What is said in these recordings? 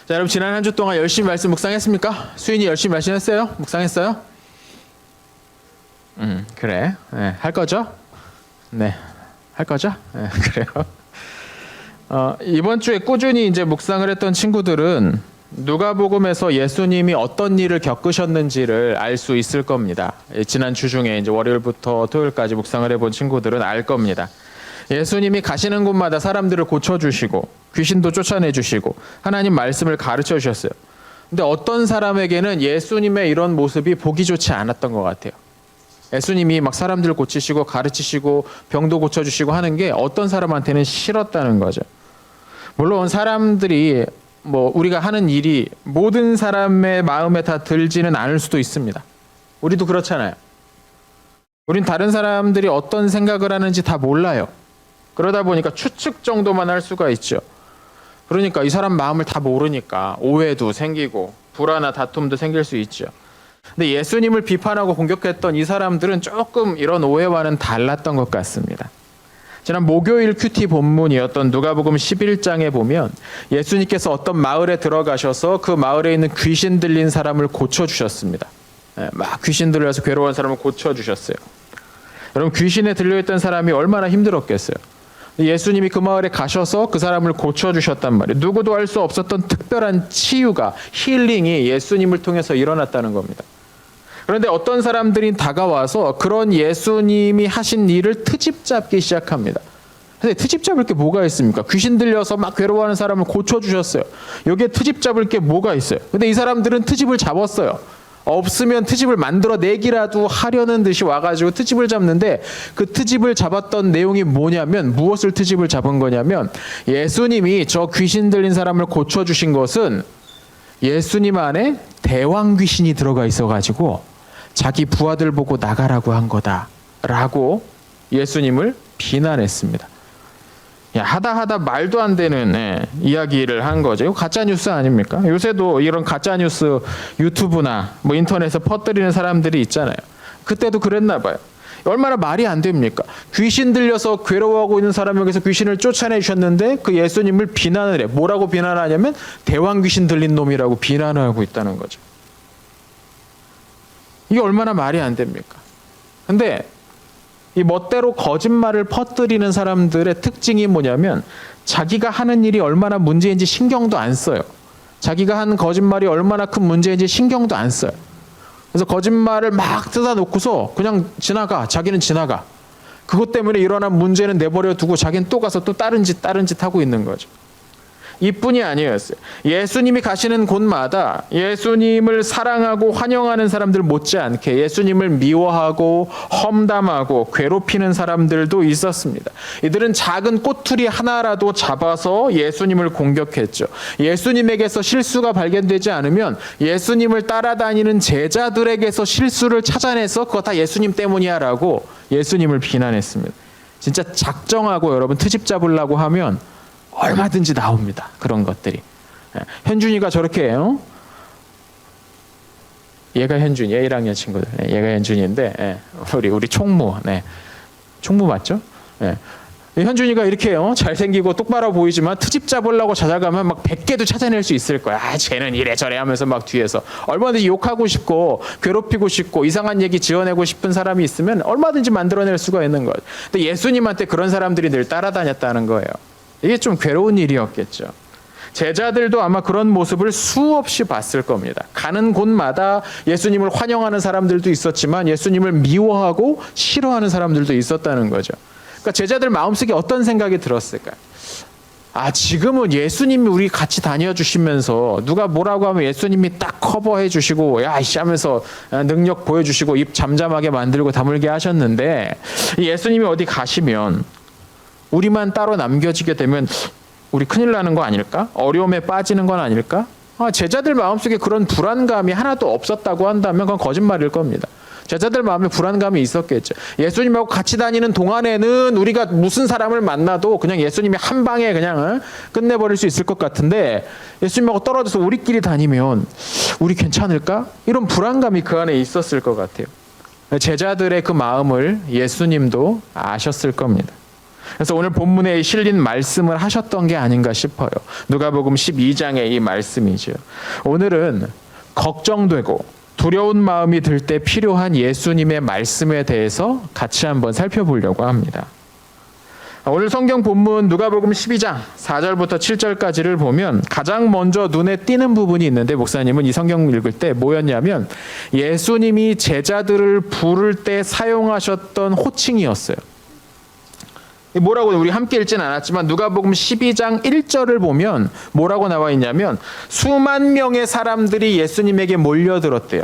자, 여러분 지난 한 주 동안 열심히 말씀 묵상했습니까? 수인이 열심히 말씀했어요? 묵상했어요? 그래. 네, 할 거죠? 네, 할 거죠? 네, 그래요. 이번 주에 꾸준히 이제 묵상을 했던 친구들은 누가복음에서 예수님이 어떤 일을 겪으셨는지를 알 수 있을 겁니다. 지난 주 중에 이제 월요일부터 토요일까지 묵상을 해본 친구들은 알 겁니다. 예수님이 가시는 곳마다 사람들을 고쳐주시고 귀신도 쫓아내주시고 하나님 말씀을 가르쳐 주셨어요. 근데 어떤 사람에게는 예수님의 이런 모습이 보기 좋지 않았던 것 같아요. 예수님이 막 사람들을 고치시고 가르치시고 병도 고쳐주시고 하는 게 어떤 사람한테는 싫었다는 거죠. 물론 사람들이 우리가 하는 일이 모든 사람의 마음에 다 들지는 않을 수도 있습니다. 우리도 그렇잖아요. 우린 다른 사람들이 어떤 생각을 하는지 다 몰라요. 그러다 보니까 추측 정도만 할 수가 있죠. 그러니까 이 사람 마음을 다 모르니까 오해도 생기고 불화나 다툼도 생길 수 있죠. 근데 예수님을 비판하고 공격했던 이 사람들은 조금 이런 오해와는 달랐던 것 같습니다. 지난 목요일 큐티 본문이었던 누가복음 11장에 보면 예수님께서 어떤 마을에 들어가셔서 그 마을에 있는 귀신 들린 사람을 고쳐주셨습니다. 막 귀신 들려서 괴로운 사람을 고쳐주셨어요. 여러분 귀신에 들려있던 사람이 얼마나 힘들었겠어요. 예수님이 그 마을에 가셔서 그 사람을 고쳐주셨단 말이에요. 누구도 할 수 없었던 특별한 치유가, 힐링이 예수님을 통해서 일어났다는 겁니다. 그런데 어떤 사람들이 다가와서 그런 예수님이 하신 일을 트집 잡기 시작합니다. 근데 트집 잡을 게 뭐가 있습니까? 귀신 들려서 막 괴로워하는 사람을 고쳐주셨어요. 여기에 트집 잡을 게 뭐가 있어요? 근데 이 사람들은 트집을 잡았어요. 없으면 트집을 만들어내기라도 하려는 듯이 와가지고 트집을 잡는데 그 트집을 잡았던 내용이 뭐냐면 무엇을 트집을 잡은 거냐면 예수님이 저 귀신 들린 사람을 고쳐주신 것은 예수님 안에 대왕 귀신이 들어가 있어가지고 자기 부하들 보고 나가라고 한 거다라고 예수님을 비난했습니다. 하다 말도 안 되는 이야기를 한 거죠. 이거 가짜 뉴스 아닙니까? 요새도 이런 가짜 뉴스 유튜브나 인터넷에 퍼뜨리는 사람들이 있잖아요. 그때도 그랬나 봐요. 얼마나 말이 안 됩니까? 귀신 들려서 괴로워하고 있는 사람에게서 귀신을 쫓아내 주셨는데 그 예수님을 비난을 해. 뭐라고 비난하냐면 대왕 귀신 들린 놈이라고 비난을 하고 있다는 거죠. 이게 얼마나 말이 안 됩니까? 근데 이 멋대로 거짓말을 퍼뜨리는 사람들의 특징이 뭐냐면 자기가 하는 일이 얼마나 문제인지 신경도 안 써요. 자기가 한 거짓말이 얼마나 큰 문제인지 신경도 안 써요. 그래서 거짓말을 막 뜯어 놓고서 그냥 지나가. 자기는 지나가. 그것 때문에 일어난 문제는 내버려 두고 자기는 또 가서 또 다른 짓 하고 있는 거죠. 이뿐이 아니었어요. 예수님이 가시는 곳마다 예수님을 사랑하고 환영하는 사람들 못지않게 예수님을 미워하고 험담하고 괴롭히는 사람들도 있었습니다. 이들은 작은 꼬투리 하나라도 잡아서 예수님을 공격했죠. 예수님에게서 실수가 발견되지 않으면 예수님을 따라다니는 제자들에게서 실수를 찾아내서 그거 다 예수님 때문이야 라고 예수님을 비난했습니다. 진짜 작정하고 여러분 트집 잡으려고 하면 얼마든지 나옵니다. 그런 것들이. 현준이가 저렇게 해요. 얘가 현준이야. 1학년 친구들. 얘가 현준이인데 우리 총무. 총무 맞죠? 현준이가 이렇게 해요. 잘생기고 똑바로 보이지만 트집 잡으려고 찾아가면 막 100개도 찾아낼 수 있을 거야. 쟤는 이래 저래 하면서 막 뒤에서 얼마든지 욕하고 싶고 괴롭히고 싶고 이상한 얘기 지어내고 싶은 사람이 있으면 얼마든지 만들어낼 수가 있는 거예요. 근데 예수님한테 그런 사람들이 늘 따라다녔다는 거예요. 이게 좀 괴로운 일이었겠죠. 제자들도 아마 그런 모습을 수없이 봤을 겁니다. 가는 곳마다 예수님을 환영하는 사람들도 있었지만 예수님을 미워하고 싫어하는 사람들도 있었다는 거죠. 그러니까 제자들 마음속에 어떤 생각이 들었을까요? 지금은 예수님이 우리 같이 다녀주시면서 누가 뭐라고 하면 예수님이 딱 커버해 주시고 야이씨 하면서 능력 보여주시고 입 잠잠하게 만들고 다물게 하셨는데 예수님이 어디 가시면 우리만 따로 남겨지게 되면 우리 큰일 나는 거 아닐까? 어려움에 빠지는 건 아닐까? 제자들 마음속에 그런 불안감이 하나도 없었다고 한다면 그건 거짓말일 겁니다. 제자들 마음에 불안감이 있었겠죠. 예수님하고 같이 다니는 동안에는 우리가 무슨 사람을 만나도 그냥 예수님이 한 방에 그냥 끝내버릴 수 있을 것 같은데 예수님하고 떨어져서 우리끼리 다니면 우리 괜찮을까? 이런 불안감이 그 안에 있었을 것 같아요. 제자들의 그 마음을 예수님도 아셨을 겁니다. 그래서 오늘 본문에 실린 말씀을 하셨던 게 아닌가 싶어요. 누가복음 12장의 이 말씀이죠. 오늘은 걱정되고 두려운 마음이 들 때 필요한 예수님의 말씀에 대해서 같이 한번 살펴보려고 합니다. 오늘 성경 본문 누가복음 12장 4절부터 7절까지를 보면 가장 먼저 눈에 띄는 부분이 있는데, 목사님은 이 성경 읽을 때 뭐였냐면 예수님이 제자들을 부를 때 사용하셨던 호칭이었어요. 뭐라고 우리 함께 읽진 않았지만 누가복음 12장 1절을 보면 뭐라고 나와 있냐면 수만 명의 사람들이 예수님에게 몰려들었대요.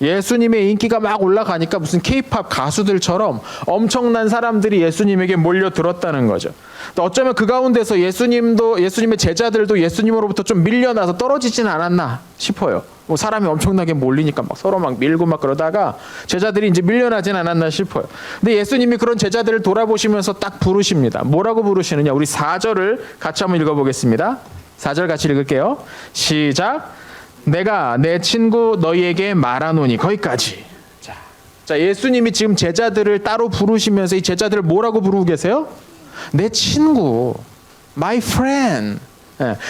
예수님의 인기가 막 올라가니까 무슨 케이팝 가수들처럼 엄청난 사람들이 예수님에게 몰려들었다는 거죠. 어쩌면 그 가운데서 예수님의 제자들도 예수님으로부터 좀 밀려나서 떨어지진 않았나 싶어요. 뭐 사람이 엄청나게 몰리니까 막 서로 막 밀고 막 그러다가 제자들이 이제 밀려나진 않았나 싶어요. 근데 예수님이 그런 제자들을 돌아보시면서 딱 부르십니다. 뭐라고 부르시느냐? 우리 4절을 같이 한번 읽어보겠습니다. 4절 같이 읽을게요. 시작. 내가 내 친구 너희에게 말하노니. 거기까지. 자, 예수님이 지금 제자들을 따로 부르시면서 이 제자들을 뭐라고 부르고 계세요? 내 친구, my friend,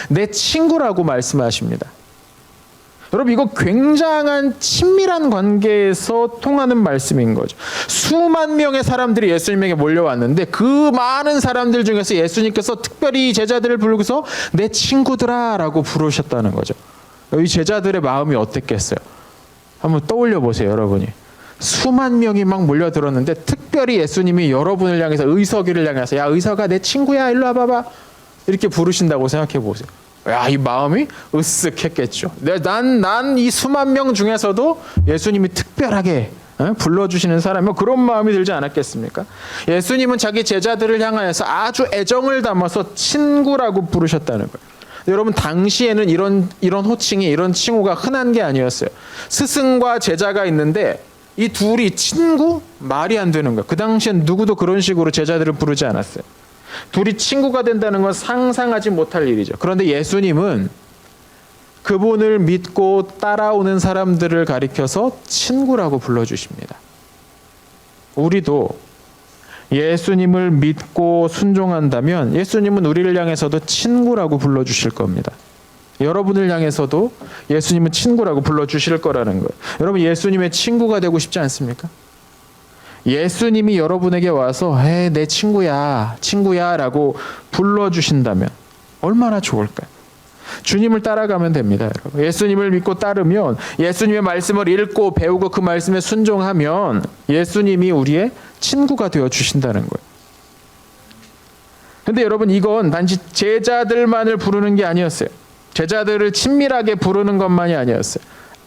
내 친구라고 말씀하십니다. 여러분, 이거 굉장한 친밀한 관계에서 통하는 말씀인 거죠. 수만 명의 사람들이 예수님에게 몰려왔는데 그 많은 사람들 중에서 예수님께서 특별히 제자들을 부르고서 내 친구들아 라고 부르셨다는 거죠. 이 제자들의 마음이 어땠겠어요? 한번 떠올려 보세요, 여러분이. 수만 명이 막 몰려들었는데 특별히 예수님이 여러분을 향해서, 의석이를 향해서 야, 의석아 내 친구야 일로 와봐봐 이렇게 부르신다고 생각해 보세요. 야, 이 마음이 으쓱했겠죠. 난 이 수만 명 중에서도 예수님이 특별하게 불러주시는 사람이 그런 마음이 들지 않았겠습니까? 예수님은 자기 제자들을 향하여서 아주 애정을 담아서 친구라고 부르셨다는 거예요. 여러분, 당시에는 이런 호칭이, 이런 칭호가 흔한 게 아니었어요. 스승과 제자가 있는데 이 둘이 친구? 말이 안 되는 거예요. 그 당시엔 누구도 그런 식으로 제자들을 부르지 않았어요. 둘이 친구가 된다는 건 상상하지 못할 일이죠. 그런데 예수님은 그분을 믿고 따라오는 사람들을 가리켜서 친구라고 불러주십니다. 우리도 예수님을 믿고 순종한다면 예수님은 우리를 향해서도 친구라고 불러주실 겁니다. 여러분을 향해서도 예수님은 친구라고 불러주실 거라는 거예요. 여러분, 예수님의 친구가 되고 싶지 않습니까? 예수님이 여러분에게 와서 내 친구야 라고 불러주신다면 얼마나 좋을까요? 주님을 따라가면 됩니다, 여러분. 예수님을 믿고 따르면, 예수님의 말씀을 읽고 배우고 그 말씀에 순종하면 예수님이 우리의 친구가 되어 주신다는 거예요. 근데 여러분, 이건 단지 제자들만을 부르는 게 아니었어요. 제자들을 친밀하게 부르는 것만이 아니었어요.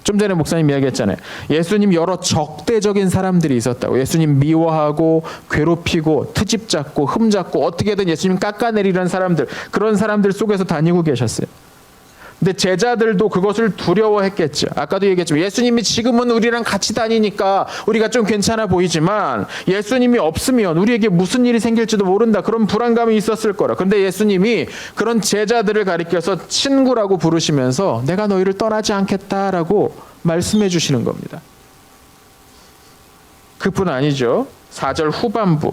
좀 전에 목사님 이야기했잖아요. 예수님 여러 적대적인 사람들이 있었다고. 예수님 미워하고 괴롭히고 트집 잡고 흠 잡고 어떻게든 예수님 깎아내리려는 사람들, 그런 사람들 속에서 다니고 계셨어요. 근데 제자들도 그것을 두려워했겠죠. 아까도 얘기했지만 예수님이 지금은 우리랑 같이 다니니까 우리가 좀 괜찮아 보이지만 예수님이 없으면 우리에게 무슨 일이 생길지도 모른다, 그런 불안감이 있었을 거라. 그런데 예수님이 그런 제자들을 가리켜서 친구라고 부르시면서 내가 너희를 떠나지 않겠다라고 말씀해 주시는 겁니다. 그뿐 아니죠. 4절 후반부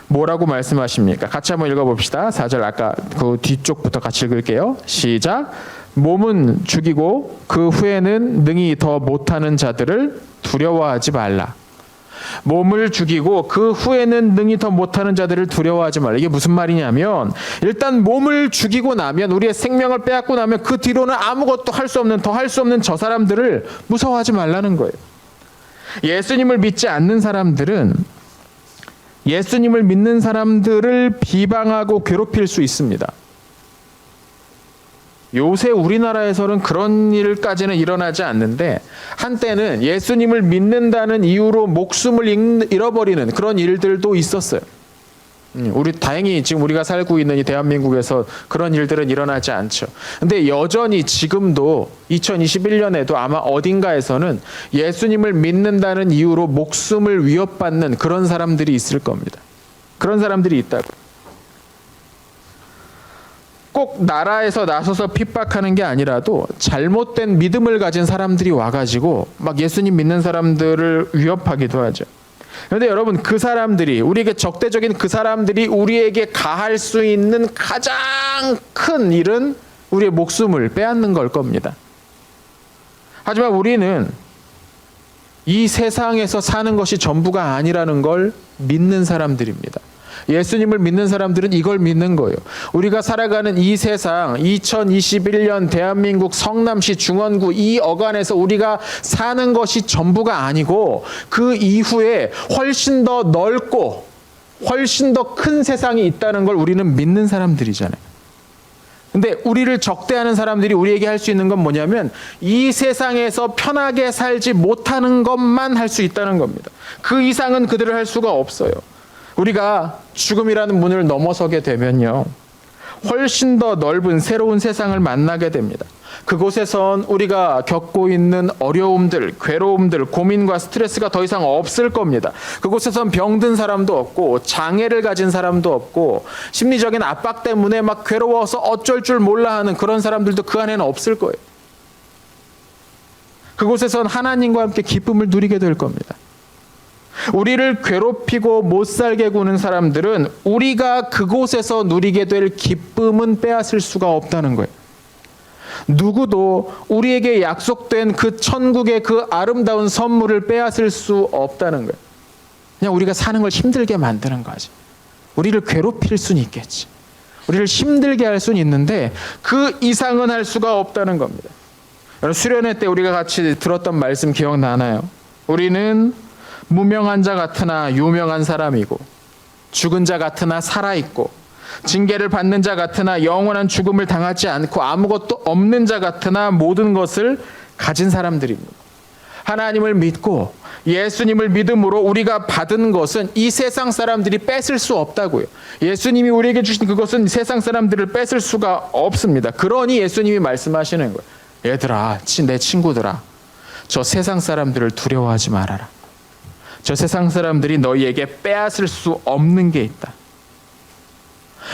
뭐라고 말씀하십니까? 같이 한번 읽어봅시다. 4절 아까 그 뒤쪽부터 같이 읽을게요. 시작. 몸은 죽이고 그 후에는 능히 더 못하는 자들을 두려워하지 말라. 몸을 죽이고 그 후에는 능히 더 못하는 자들을 두려워하지 말라. 이게 무슨 말이냐면, 일단 몸을 죽이고 나면, 우리의 생명을 빼앗고 나면 그 뒤로는 아무것도 할 수 없는, 더 할 수 없는 저 사람들을 무서워하지 말라는 거예요. 예수님을 믿지 않는 사람들은 예수님을 믿는 사람들을 비방하고 괴롭힐 수 있습니다. 요새 우리나라에서는 그런 일까지는 일어나지 않는데 한때는 예수님을 믿는다는 이유로 목숨을 잃어버리는 그런 일들도 있었어요. 우리 다행히 지금 우리가 살고 있는 이 대한민국에서 그런 일들은 일어나지 않죠. 근데 여전히 지금도 2021년에도 아마 어딘가에서는 예수님을 믿는다는 이유로 목숨을 위협받는 그런 사람들이 있을 겁니다. 그런 사람들이 있다고. 꼭 나라에서 나서서 핍박하는 게 아니라도 잘못된 믿음을 가진 사람들이 와가지고 막 예수님 믿는 사람들을 위협하기도 하죠. 그런데 여러분, 그 사람들이, 우리에게 적대적인 그 사람들이 우리에게 가할 수 있는 가장 큰 일은 우리의 목숨을 빼앗는 걸 겁니다. 하지만 우리는 이 세상에서 사는 것이 전부가 아니라는 걸 믿는 사람들입니다. 예수님을 믿는 사람들은 이걸 믿는 거예요. 우리가 살아가는 이 세상, 2021년 대한민국 성남시 중원구 이 어간에서 우리가 사는 것이 전부가 아니고 그 이후에 훨씬 더 넓고 훨씬 더 큰 세상이 있다는 걸 우리는 믿는 사람들이잖아요. 근데 우리를 적대하는 사람들이 우리에게 할 수 있는 건 뭐냐면 이 세상에서 편하게 살지 못하는 것만 할 수 있다는 겁니다. 그 이상은 그들을 할 수가 없어요. 우리가 죽음이라는 문을 넘어서게 되면요, 훨씬 더 넓은 새로운 세상을 만나게 됩니다. 그곳에선 우리가 겪고 있는 어려움들, 괴로움들, 고민과 스트레스가 더 이상 없을 겁니다. 그곳에선 병든 사람도 없고 장애를 가진 사람도 없고 심리적인 압박 때문에 막 괴로워서 어쩔 줄 몰라 하는 그런 사람들도 그 안에는 없을 거예요. 그곳에선 하나님과 함께 기쁨을 누리게 될 겁니다. 우리를 괴롭히고 못 살게 구는 사람들은 우리가 그곳에서 누리게 될 기쁨은 빼앗을 수가 없다는 거예요. 누구도 우리에게 약속된 그 천국의 그 아름다운 선물을 빼앗을 수 없다는 거예요. 그냥 우리가 사는 걸 힘들게 만드는 거지. 우리를 괴롭힐 수는 있겠지. 우리를 힘들게 할 수는 있는데 그 이상은 할 수가 없다는 겁니다. 여러분, 수련회 때 우리가 같이 들었던 말씀 기억나나요? 우리는 무명한 자 같으나 유명한 사람이고 죽은 자 같으나 살아있고 징계를 받는 자 같으나 영원한 죽음을 당하지 않고 아무것도 없는 자 같으나 모든 것을 가진 사람들입니다. 하나님을 믿고 예수님을 믿음으로 우리가 받은 것은 이 세상 사람들이 뺏을 수 없다고요. 예수님이 우리에게 주신 그것은 세상 사람들을 뺏을 수가 없습니다. 그러니 예수님이 말씀하시는 거예요. 얘들아, 내 친구들아, 저 세상 사람들을 두려워하지 말아라. 저 세상 사람들이 너희에게 빼앗을 수 없는 게 있다.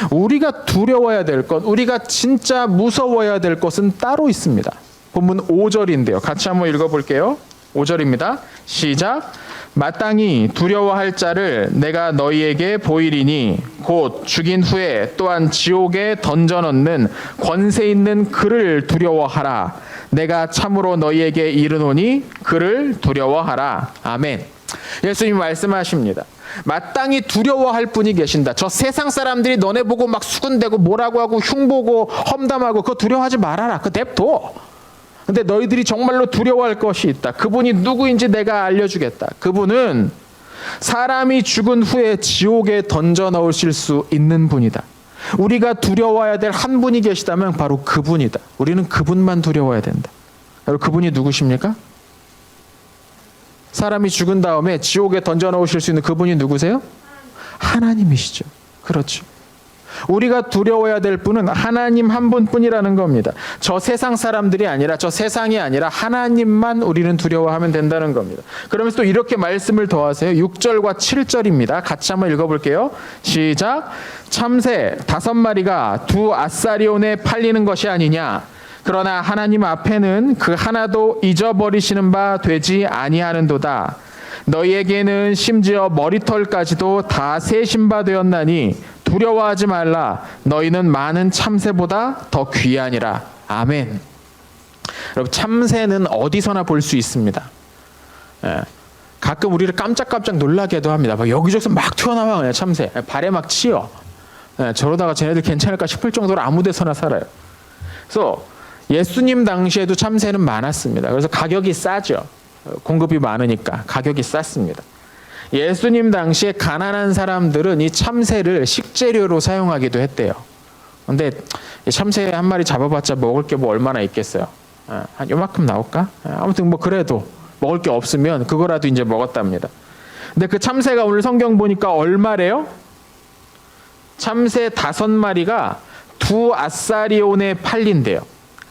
우리가 두려워야 될 것, 우리가 진짜 무서워야 될 것은 따로 있습니다. 본문 5절인데요. 같이 한번 읽어볼게요. 5절입니다. 시작. 마땅히 두려워할 자를 내가 너희에게 보이리니 곧 죽인 후에 또한 지옥에 던져넣는 권세 있는 그를 두려워하라. 내가 참으로 너희에게 이르노니 그를 두려워하라. 아멘. 예수님이 말씀하십니다. 마땅히 두려워할 분이 계신다. 저 세상 사람들이 너네 보고 막 수군대고 뭐라고 하고 흉보고 험담하고 그거 두려워하지 말아라. 그거 냅둬. 근데 너희들이 정말로 두려워할 것이 있다. 그분이 누구인지 내가 알려주겠다. 그분은 사람이 죽은 후에 지옥에 던져 넣으실 수 있는 분이다. 우리가 두려워해야 될 한 분이 계시다면 바로 그분이다. 우리는 그분만 두려워해야 된다. 여러분, 그분이 누구십니까? 사람이 죽은 다음에 지옥에 던져 넣으실 수 있는 그분이 누구세요? 하나님이시죠. 그렇죠. 우리가 두려워해야 될 분은 하나님 한 분뿐이라는 겁니다. 저 세상 사람들이 아니라, 저 세상이 아니라 하나님만 우리는 두려워하면 된다는 겁니다. 그러면서 또 이렇게 말씀을 더하세요. 6절과 7절입니다. 같이 한번 읽어볼게요. 시작. 참새 5마리가 두 아사리온에 팔리는 것이 아니냐. 그러나 하나님 앞에는 그 하나도 잊어버리시는 바 되지 아니하는도다. 너희에게는 심지어 머리털까지도 다 세신 바 되었나니 두려워하지 말라. 너희는 많은 참새보다 더 귀하니라. 아멘. 여러분, 참새는 어디서나 볼 수 있습니다. 가끔 우리를 깜짝깜짝 놀라게도 합니다. 막 여기저기서 막 튀어나와. 그냥 참새 발에 막 치여. 저러다가 쟤네들 괜찮을까 싶을 정도로 아무 데서나 살아요. 그래서 예수님 당시에도 참새는 많았습니다. 그래서 가격이 싸죠. 공급이 많으니까 가격이 쌌습니다. 예수님 당시에 가난한 사람들은 이 참새를 식재료로 사용하기도 했대요. 근데 참새 한 마리 잡아봤자 먹을 게 뭐 얼마나 있겠어요. 한 요만큼 나올까? 아무튼 뭐 그래도 먹을 게 없으면 그거라도 이제 먹었답니다. 근데 그 참새가 오늘 성경 보니까 얼마래요? 참새 5마리가 두 아사리온에 팔린대요.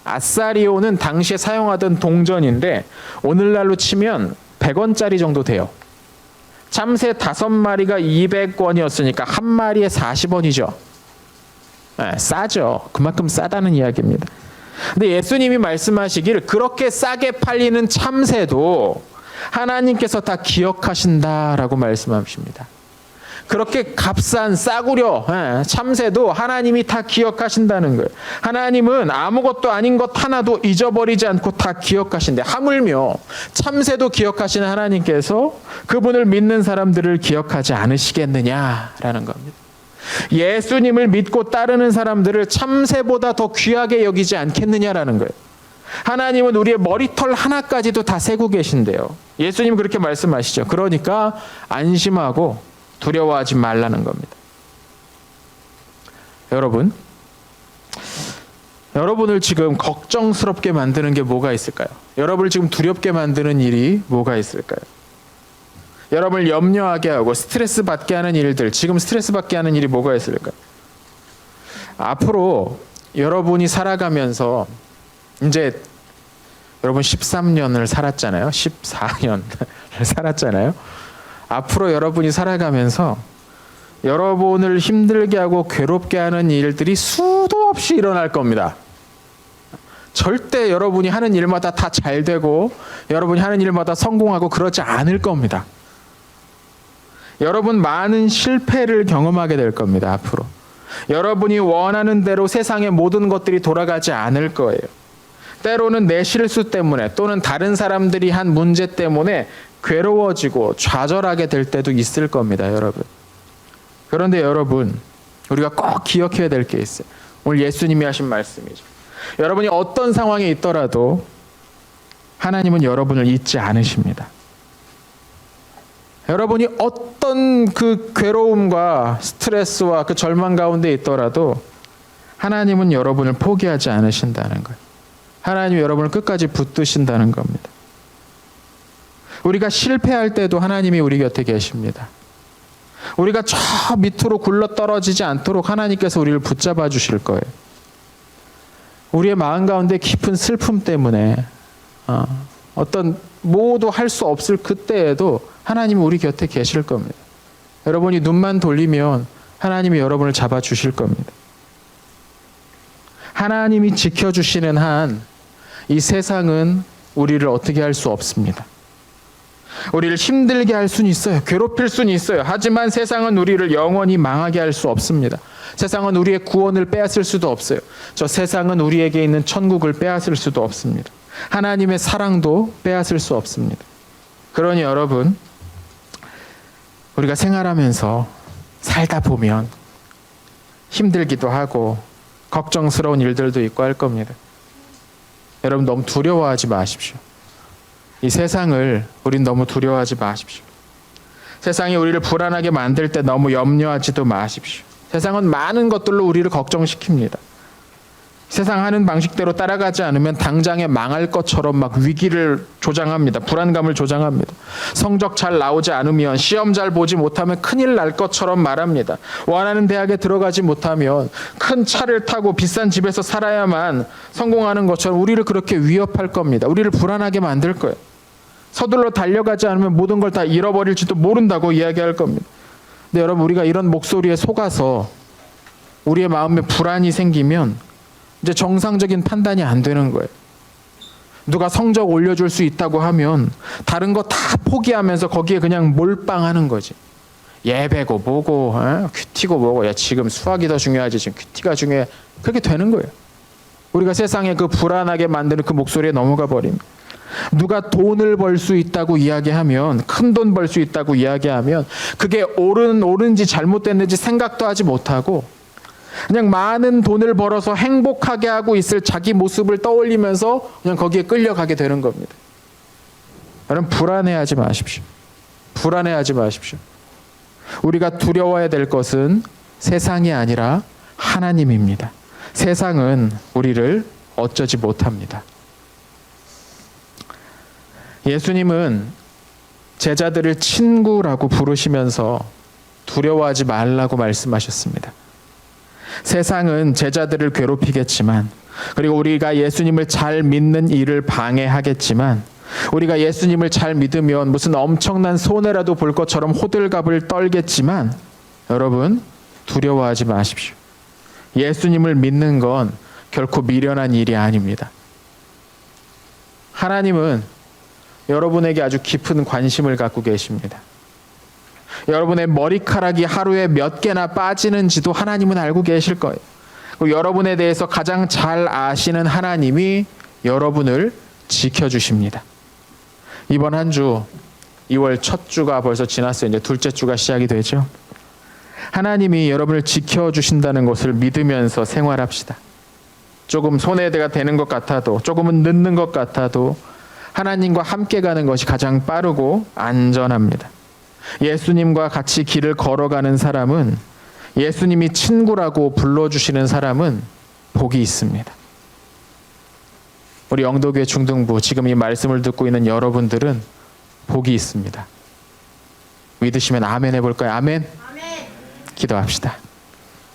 아사리온은 당시에 사용하던 동전인데 오늘날로 치면 100원짜리 정도 돼요. 참새 5마리가 200원이었으니까 한 마리에 40원이죠. 싸죠. 그만큼 싸다는 이야기입니다. 근데 예수님이 말씀하시길 그렇게 싸게 팔리는 참새도 하나님께서 다 기억하신다라고 말씀하십니다. 그렇게 값싼 싸구려 참새도 하나님이 다 기억하신다는 거예요. 하나님은 아무것도 아닌 것 하나도 잊어버리지 않고 다 기억하신대. 하물며 참새도 기억하시는 하나님께서 그분을 믿는 사람들을 기억하지 않으시겠느냐라는 겁니다. 예수님을 믿고 따르는 사람들을 참새보다 더 귀하게 여기지 않겠느냐라는 거예요. 하나님은 우리의 머리털 하나까지도 다 세고 계신데요. 예수님 그렇게 말씀하시죠. 그러니까 안심하고 두려워하지 말라는 겁니다. 여러분을 지금 걱정스럽게 만드는 게 뭐가 있을까요? 여러분을 지금 두렵게 만드는 일이 뭐가 있을까요? 여러분을 염려하게 하고 스트레스 받게 하는 일들, 지금 스트레스 받게 하는 일이 뭐가 있을까요? 앞으로 여러분이 살아가면서 이제 여러분 13년을 살았잖아요. 14년을 살았잖아요. 앞으로 여러분이 살아가면서 여러분을 힘들게 하고 괴롭게 하는 일들이 수도 없이 일어날 겁니다. 절대 여러분이 하는 일마다 다 잘 되고 여러분이 하는 일마다 성공하고 그러지 않을 겁니다. 여러분 많은 실패를 경험하게 될 겁니다. 앞으로 여러분이 원하는 대로 세상의 모든 것들이 돌아가지 않을 거예요. 때로는 내 실수 때문에 또는 다른 사람들이 한 문제 때문에 괴로워지고 좌절하게 될 때도 있을 겁니다, 여러분. 그런데 여러분, 우리가 꼭 기억해야 될 게 있어요. 오늘 예수님이 하신 말씀이죠. 여러분이 어떤 상황에 있더라도 하나님은 여러분을 잊지 않으십니다. 여러분이 어떤 그 괴로움과 스트레스와 그 절망 가운데 있더라도 하나님은 여러분을 포기하지 않으신다는 거예요. 하나님이 여러분을 끝까지 붙드신다는 겁니다. 우리가 실패할 때도 하나님이 우리 곁에 계십니다. 우리가 저 밑으로 굴러 떨어지지 않도록 하나님께서 우리를 붙잡아 주실 거예요. 우리의 마음 가운데 깊은 슬픔 때문에 어떤 모두 할 수 없을 그때에도 하나님이 우리 곁에 계실 겁니다. 여러분이 눈만 돌리면 하나님이 여러분을 잡아 주실 겁니다. 하나님이 지켜주시는 한 이 세상은 우리를 어떻게 할 수 없습니다. 우리를 힘들게 할 수는 있어요. 괴롭힐 수는 있어요. 하지만 세상은 우리를 영원히 망하게 할 수 없습니다. 세상은 우리의 구원을 빼앗을 수도 없어요. 저 세상은 우리에게 있는 천국을 빼앗을 수도 없습니다. 하나님의 사랑도 빼앗을 수 없습니다. 그러니 여러분, 우리가 생활하면서 살다 보면 힘들기도 하고 걱정스러운 일들도 있고 할 겁니다. 여러분 너무 두려워하지 마십시오. 이 세상을 우린 너무 두려워하지 마십시오. 세상이 우리를 불안하게 만들 때 너무 염려하지도 마십시오. 세상은 많은 것들로 우리를 걱정시킵니다. 세상 하는 방식대로 따라가지 않으면 당장에 망할 것처럼 막 위기를 조장합니다. 불안감을 조장합니다. 성적 잘 나오지 않으면, 시험 잘 보지 못하면 큰일 날 것처럼 말합니다. 원하는 대학에 들어가지 못하면, 큰 차를 타고 비싼 집에서 살아야만 성공하는 것처럼 우리를 그렇게 위협할 겁니다. 우리를 불안하게 만들 거예요. 서둘러 달려가지 않으면 모든 걸 다 잃어버릴지도 모른다고 이야기할 겁니다. 근데 여러분, 우리가 이런 목소리에 속아서 우리의 마음에 불안이 생기면 이제 정상적인 판단이 안 되는 거예요. 누가 성적 올려줄 수 있다고 하면 다른 거 다 포기하면서 거기에 그냥 몰빵하는 거지. 예배고 뭐고 큐티고 뭐고, 야 지금 수학이 더 중요하지 지금 큐티가 중요해. 그렇게 되는 거예요. 우리가 세상에 그 불안하게 만드는 그 목소리에 넘어가 버립니다. 누가 돈을 벌 수 있다고 이야기하면, 큰 돈 벌 수 있다고 이야기하면 그게 옳은지 잘못됐는지 생각도 하지 못하고 그냥 많은 돈을 벌어서 행복하게 하고 있을 자기 모습을 떠올리면서 그냥 거기에 끌려가게 되는 겁니다. 여러분 불안해하지 마십시오. 불안해하지 마십시오. 우리가 두려워해야 될 것은 세상이 아니라 하나님입니다. 세상은 우리를 어쩌지 못합니다. 예수님은 제자들을 친구라고 부르시면서 두려워하지 말라고 말씀하셨습니다. 세상은 제자들을 괴롭히겠지만, 그리고 우리가 예수님을 잘 믿는 일을 방해하겠지만, 우리가 예수님을 잘 믿으면 무슨 엄청난 손해라도 볼 것처럼 호들갑을 떨겠지만, 여러분 두려워하지 마십시오. 예수님을 믿는 건 결코 미련한 일이 아닙니다. 하나님은 여러분에게 아주 깊은 관심을 갖고 계십니다. 여러분의 머리카락이 하루에 몇 개나 빠지는지도 하나님은 알고 계실 거예요. 그리고 여러분에 대해서 가장 잘 아시는 하나님이 여러분을 지켜주십니다. 이번 한 주 2월 첫 주가 벌써 지났어요. 이제 둘째 주가 시작이 되죠. 하나님이 여러분을 지켜주신다는 것을 믿으면서 생활합시다. 조금 손해가 되는 것 같아도, 조금은 늦는 것 같아도 하나님과 함께 가는 것이 가장 빠르고 안전합니다. 예수님과 같이 길을 걸어가는 사람은, 예수님이 친구라고 불러주시는 사람은 복이 있습니다. 우리 영도교회 중등부, 지금 이 말씀을 듣고 있는 여러분들은 복이 있습니다. 믿으시면 아멘 해볼까요? 아멘. 기도합시다.